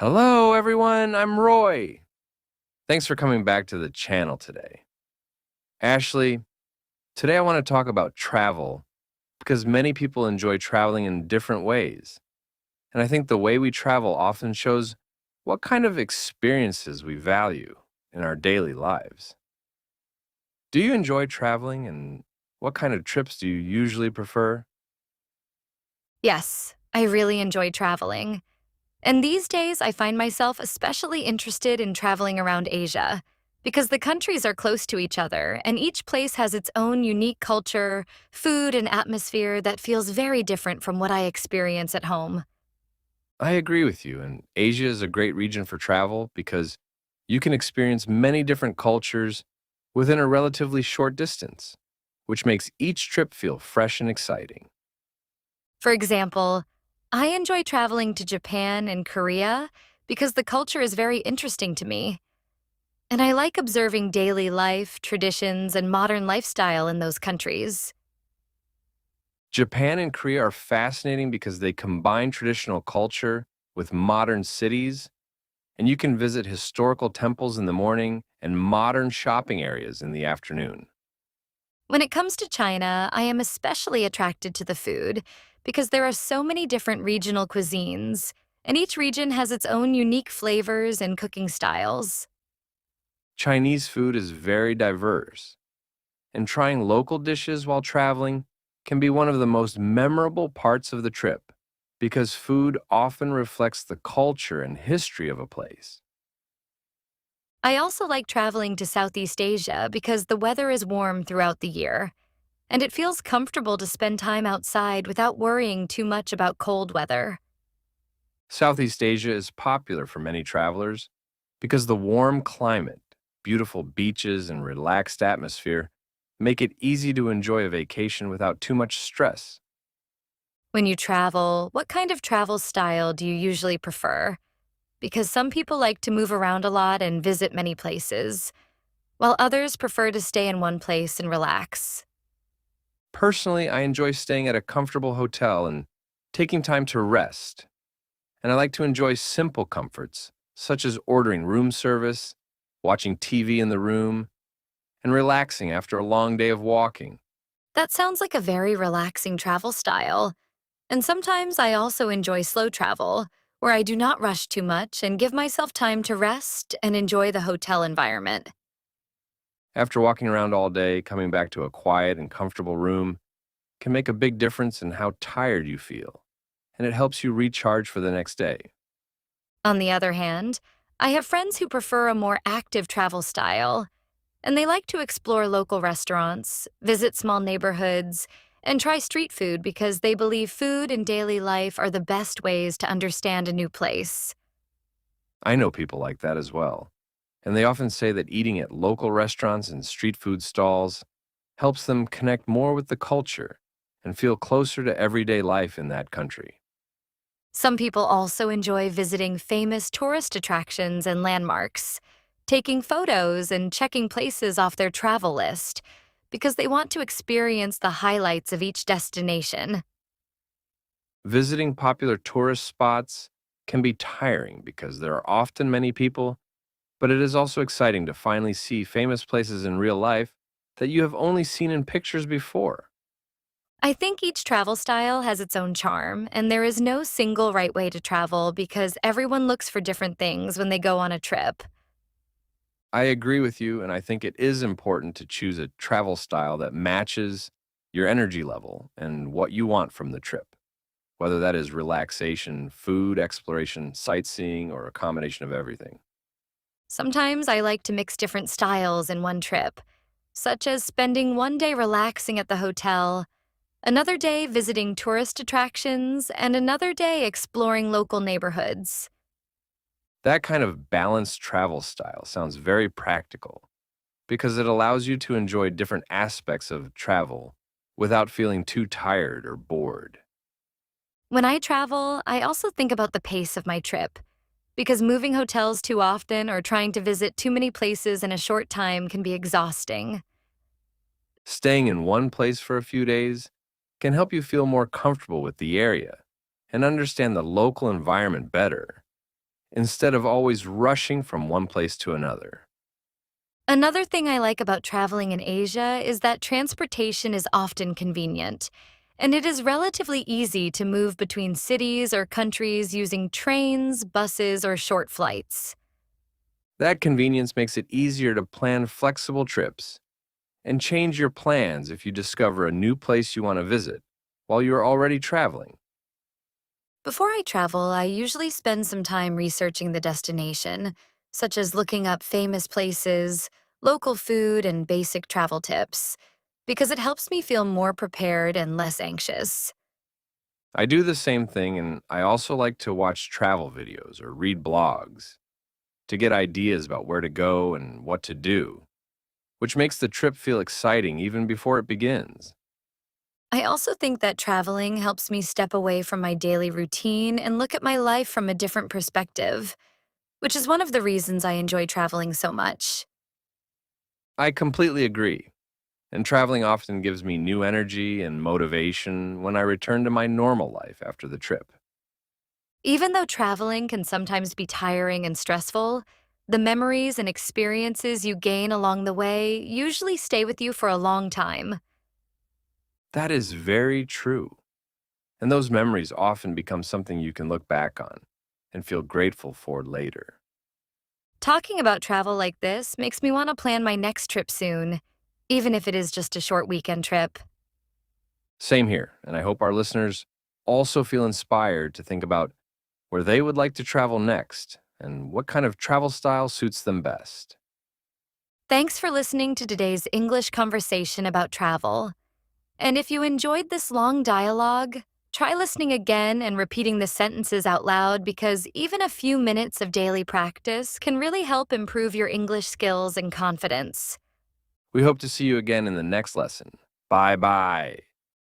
Hello, everyone. I'm Roy. Thanks for coming back to the channel today. Ashley, today I want to talk about travel because many people enjoy traveling in different ways. And I think the way we travel often shows what kind of experiences we value in our daily lives. Do you enjoy traveling and what kind of trips do you usually prefer? Yes, I really enjoy traveling. And these days, I find myself especially interested in traveling around Asia because the countries are close to each other and each place has its own unique culture, food, and atmosphere that feels very different from what I experience at home. I agree with you, and Asia is a great region for travel because you can experience many different cultures within a relatively short distance, which makes each trip feel fresh and exciting. For example, I enjoy traveling to Japan and Korea because the culture is very interesting to me. And I like observing daily life, traditions, and modern lifestyle in those countries. Japan and Korea are fascinating because they combine traditional culture with modern cities, and you can visit historical temples in the morning and modern shopping areas in the afternoon. When it comes to China, I am especially attracted to the food because there are so many different regional cuisines, and each region has its own unique flavors and cooking styles. Chinese food is very diverse, and trying local dishes while traveling can be one of the most memorable parts of the trip because food often reflects the culture and history of a place. I also like traveling to Southeast Asia because the weather is warm throughout the year, and it feels comfortable to spend time outside without worrying too much about cold weather. Southeast Asia is popular for many travelers because the warm climate, beautiful beaches, and relaxed atmosphere make it easy to enjoy a vacation without too much stress. When you travel, what kind of travel style do you usually prefer? Because some people like to move around a lot and visit many places, while others prefer to stay in one place and relax. Personally, I enjoy staying at a comfortable hotel and taking time to rest, and I like to enjoy simple comforts, such as ordering room service, watching TV in the room, and relaxing after a long day of walking. That sounds like a very relaxing travel style. And sometimes I also enjoy slow travel, where I do not rush too much and give myself time to rest and enjoy the hotel environment. After walking around all day, coming back to a quiet and comfortable room can make a big difference in how tired you feel, and it helps you recharge for the next day. On the other hand, I have friends who prefer a more active travel style, and they like to explore local restaurants, visit small neighborhoods, and try street food because they believe food and daily life are the best ways to understand a new place. I know people like that as well, and they often say that eating at local restaurants and street food stalls helps them connect more with the culture and feel closer to everyday life in that country. Some people also enjoy visiting famous tourist attractions and landmarks, taking photos and checking places off their travel list because they want to experience the highlights of each destination. Visiting popular tourist spots can be tiring because there are often many people, but it is also exciting to finally see famous places in real life that you have only seen in pictures before. I think each travel style has its own charm, and there is no single right way to travel because everyone looks for different things when they go on a trip. I agree with you, and I think it is important to choose a travel style that matches your energy level and what you want from the trip, whether that is relaxation, food, exploration, sightseeing, or a combination of everything. Sometimes I like to mix different styles in one trip, such as spending one day relaxing at the hotel, another day visiting tourist attractions, and another day exploring local neighborhoods. That kind of balanced travel style sounds very practical because it allows you to enjoy different aspects of travel without feeling too tired or bored. When I travel, I also think about the pace of my trip, because moving hotels too often or trying to visit too many places in a short time can be exhausting. Staying in one place for a few days can help you feel more comfortable with the area and understand the local environment better. instead of always rushing from one place to another. Another thing I like about traveling in Asia is that transportation is often convenient, and it is relatively easy to move between cities or countries using trains, buses, or short flights. That convenience makes it easier to plan flexible trips and change your plans if you discover a new place you want to visit while you're already traveling. Before I travel, I usually spend some time researching the destination, such as looking up famous places, local food, and basic travel tips, because it helps me feel more prepared and less anxious. I do the same thing, and I also like to watch travel videos or read blogs to get ideas about where to go and what to do, which makes the trip feel exciting even before it begins. I also think that traveling helps me step away from my daily routine and look at my life from a different perspective, which is one of the reasons I enjoy traveling so much. I completely agree, and traveling often gives me new energy and motivation when I return to my normal life after the trip. Even though traveling can sometimes be tiring and stressful, the memories and experiences you gain along the way usually stay with you for a long time. That is very true, and those memories often become something you can look back on and feel grateful for later. Talking about travel like this makes me want to plan my next trip soon, even if it is just a short weekend trip. Same here, and I hope our listeners also feel inspired to think about where they would like to travel next and what kind of travel style suits them best. Thanks for listening to today's English conversation about travel. And if you enjoyed this long dialogue, try listening again and repeating the sentences out loud because even a few minutes of daily practice can really help improve your English skills and confidence. We hope to see you again in the next lesson. Bye bye.